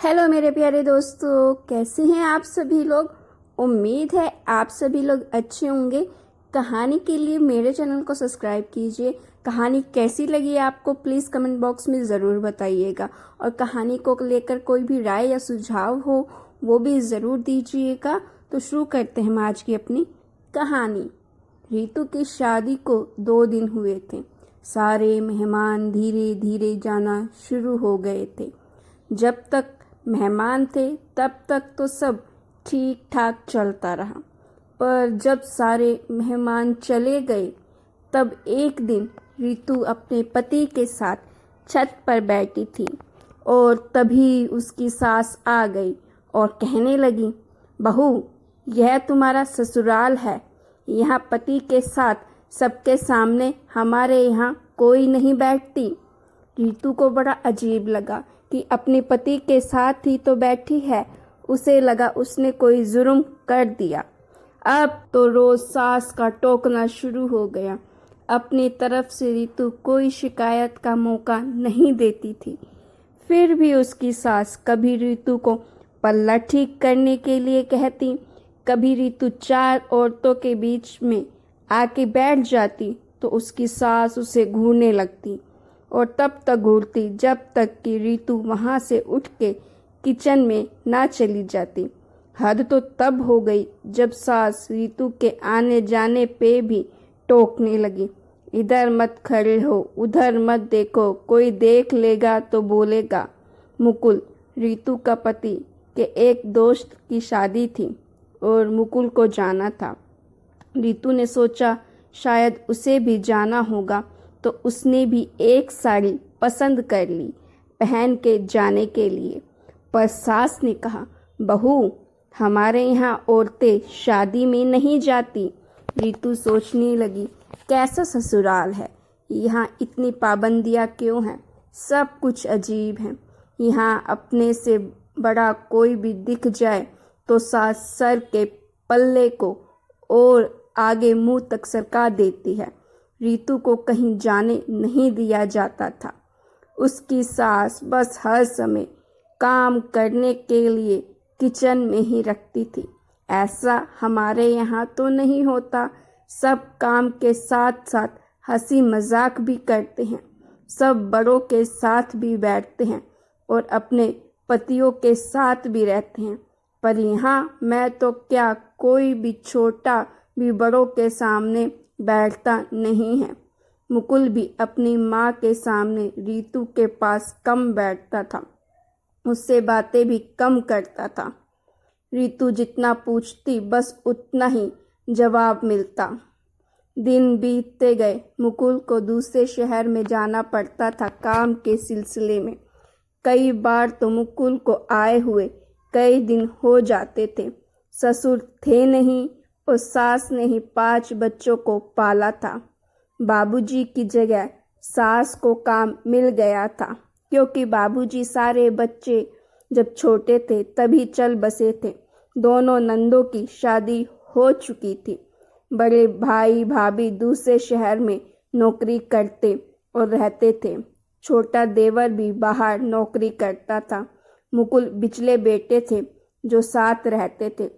Hello मेरे प्यारे दोस्तों, कैसे हैं आप सभी लोग। उम्मीद है आप सभी लोग अच्छे होंगे। कहानी के लिए मेरे चैनल को सब्सक्राइब कीजिए। कहानी कैसी लगी आपको प्लीज़ कमेंट बॉक्स में ज़रूर बताइएगा, और कहानी को लेकर कोई भी राय या सुझाव हो वो भी ज़रूर दीजिएगा। तो शुरू करते हैं हम आज की अपनी कहानी। रीतू की शादी को 2 दिन हुए थे। सारे मेहमान धीरे धीरे जाना शुरू हो गए थे। जब तक मेहमान थे तब तक तो सब ठीक ठाक चलता रहा, पर जब सारे मेहमान चले गए तब एक दिन रीतू अपने पति के साथ छत पर बैठी थी और तभी उसकी सास आ गई और कहने लगी, बहू, यह तुम्हारा ससुराल है। यहाँ पति के साथ सबके सामने हमारे यहाँ कोई नहीं बैठती। रीतू को बड़ा अजीब लगा कि अपने पति के साथ ही तो बैठी है। उसे लगा उसने कोई जुर्म कर दिया। अब तो रोज सास का टोकना शुरू हो गया। अपनी तरफ से रीतू कोई शिकायत का मौका नहीं देती थी। फिर भी उसकी सास कभी रीतू को पल्ला ठीक करने के लिए कहती, कभी रीतू 4 औरतों के बीच में आके बैठ जाती तो उसकी सास उसे घूरने लगती, और तब तक घूरती जब तक कि रीतू वहाँ से उठ के किचन में ना चली जाती। हद तो तब हो गई जब सास रीतू के आने जाने पे भी टोकने लगी, इधर मत खड़े हो, उधर मत देखो, कोई देख लेगा तो बोलेगा। मुकुल, रीतू का पति के एक दोस्त की शादी थी और मुकुल को जाना था। रीतू ने सोचा शायद उसे भी जाना होगा, तो उसने भी एक साड़ी पसंद कर ली पहन के जाने के लिए। पर सास ने कहा, बहू, हमारे यहाँ औरतें शादी में नहीं जाती। रीतू सोचने लगी, कैसा ससुराल है, यहाँ इतनी पाबंदियाँ क्यों हैं। सब कुछ अजीब है। यहाँ अपने से बड़ा कोई भी दिख जाए तो सास सर के पल्ले को और आगे मुंह तक सरका देती है। रीतू को कहीं जाने नहीं दिया जाता था। उसकी सास बस हर समय काम करने के लिए किचन में ही रखती थी। ऐसा हमारे यहाँ तो नहीं होता। सब काम के साथ साथ हंसी मजाक भी करते हैं। सब बड़ों के साथ भी बैठते हैं और अपने पतियों के साथ भी रहते हैं। पर यहाँ मैं तो क्या, कोई भी छोटा भी बड़ों के सामने बैठता नहीं है। मुकुल भी अपनी माँ के सामने रीतू के पास कम बैठता था, उससे बातें भी कम करता था। रीतू जितना पूछती बस उतना ही जवाब मिलता। दिन बीतते गए। मुकुल को दूसरे शहर में जाना पड़ता था काम के सिलसिले में। कई बार तो मुकुल को आए हुए कई दिन हो जाते थे। ससुर थे नहीं और सास ने ही 5 बच्चों को पाला था। बाबूजी की जगह सास को काम मिल गया था, क्योंकि बाबूजी सारे बच्चे जब छोटे थे तभी चल बसे थे। दोनों नंदों की शादी हो चुकी थी। बड़े भाई भाभी दूसरे शहर में नौकरी करते और रहते थे। छोटा देवर भी बाहर नौकरी करता था। मुकुल बिचले बेटे थे जो साथ रहते थे।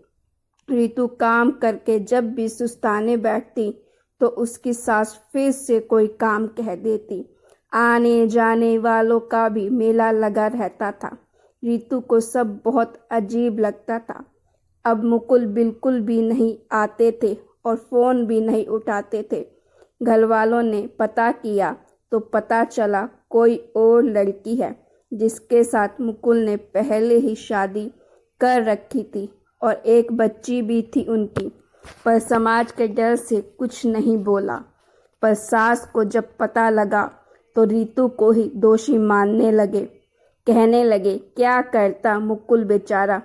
रीतू काम करके जब भी सुस्ताने बैठती तो उसकी सास फिर से कोई काम कह देती। आने जाने वालों का भी मेला लगा रहता था। रीतू को सब बहुत अजीब लगता था। अब मुकुल बिल्कुल भी नहीं आते थे और फ़ोन भी नहीं उठाते थे। घर वालों ने पता किया तो पता चला कोई और लड़की है जिसके साथ मुकुल ने पहले ही शादी कर रखी थी और एक बच्ची भी थी उनकी। पर समाज के डर से कुछ नहीं बोला। पर सास को जब पता लगा तो रीतू को ही दोषी मानने लगे। कहने लगे, क्या करता मुकुल बेचारा,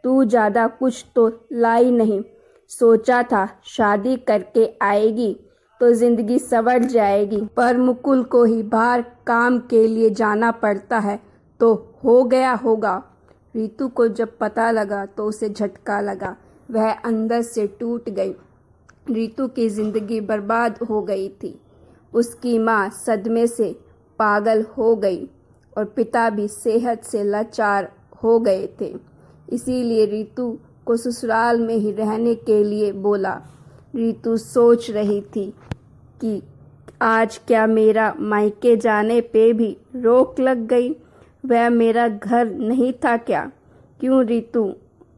तू ज़्यादा कुछ तो लाई नहीं। सोचा था शादी करके आएगी तो जिंदगी संवर जाएगी, पर मुकुल को ही बाहर काम के लिए जाना पड़ता है तो हो गया होगा। रीतू को जब पता लगा तो उसे झटका लगा। वह अंदर से टूट गई। रीतू की जिंदगी बर्बाद हो गई थी। उसकी माँ सदमे से पागल हो गई और पिता भी सेहत से लाचार हो गए थे, इसीलिए रितु को ससुराल में ही रहने के लिए बोला। रितु सोच रही थी कि आज क्या मेरा मायके जाने पे भी रोक लग गई? वह मेरा घर नहीं था क्या? क्यों? रितु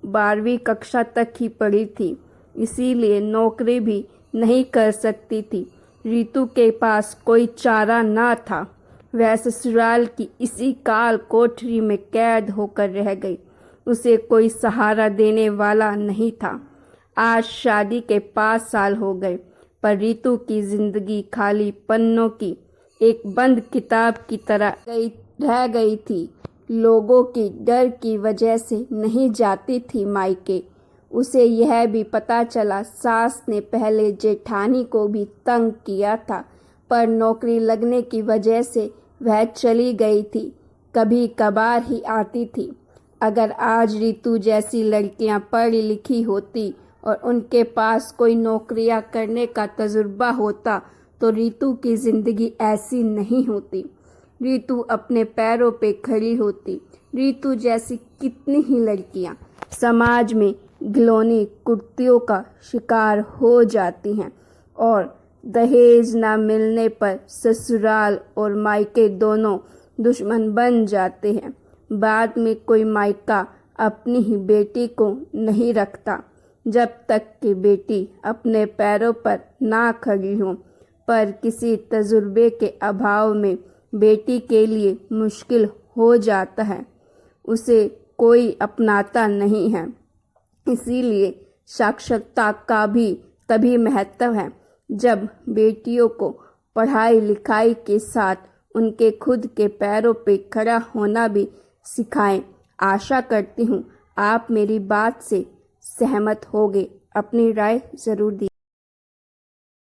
12वीं कक्षा तक ही पढ़ी थी, इसीलिए नौकरी भी नहीं कर सकती थी। रितु के पास कोई चारा ना था। वह ससुराल की इसी काल कोठरी में कैद होकर रह गई। उसे कोई सहारा देने वाला नहीं था। आज शादी के 5 साल हो गए, पर रितु की जिंदगी खाली पन्नों की एक बंद किताब की तरह रह गई थी। लोगों की डर की वजह से नहीं जाती थी मायके। उसे यह भी पता चला सास ने पहले जेठानी को भी तंग किया था, पर नौकरी लगने की वजह से वह चली गई थी। कभी कभार ही आती थी। अगर आज रितु जैसी लड़कियां पढ़ी लिखी होती और उनके पास कोई नौकरियां करने का तजुर्बा होता तो रितु की ज़िंदगी ऐसी नहीं होती। रितु अपने पैरों पे खड़ी होती। रितु जैसी कितनी ही लड़कियां समाज में घिनौनी कुर्तियों का शिकार हो जाती हैं और दहेज न मिलने पर ससुराल और मायके दोनों दुश्मन बन जाते हैं। बाद में कोई मायका अपनी ही बेटी को नहीं रखता जब तक कि बेटी अपने पैरों पर ना खड़ी हो, पर किसी तजुर्बे के अभाव में बेटी के लिए मुश्किल हो जाता है। उसे कोई अपनाता नहीं है। इसीलिए साक्षरता का भी तभी महत्व है जब बेटियों को पढ़ाई लिखाई के साथ उनके खुद के पैरों पे खड़ा होना भी सिखाएं। आशा करती हूँ आप मेरी बात से सहमत होंगे। अपनी राय ज़रूर दी।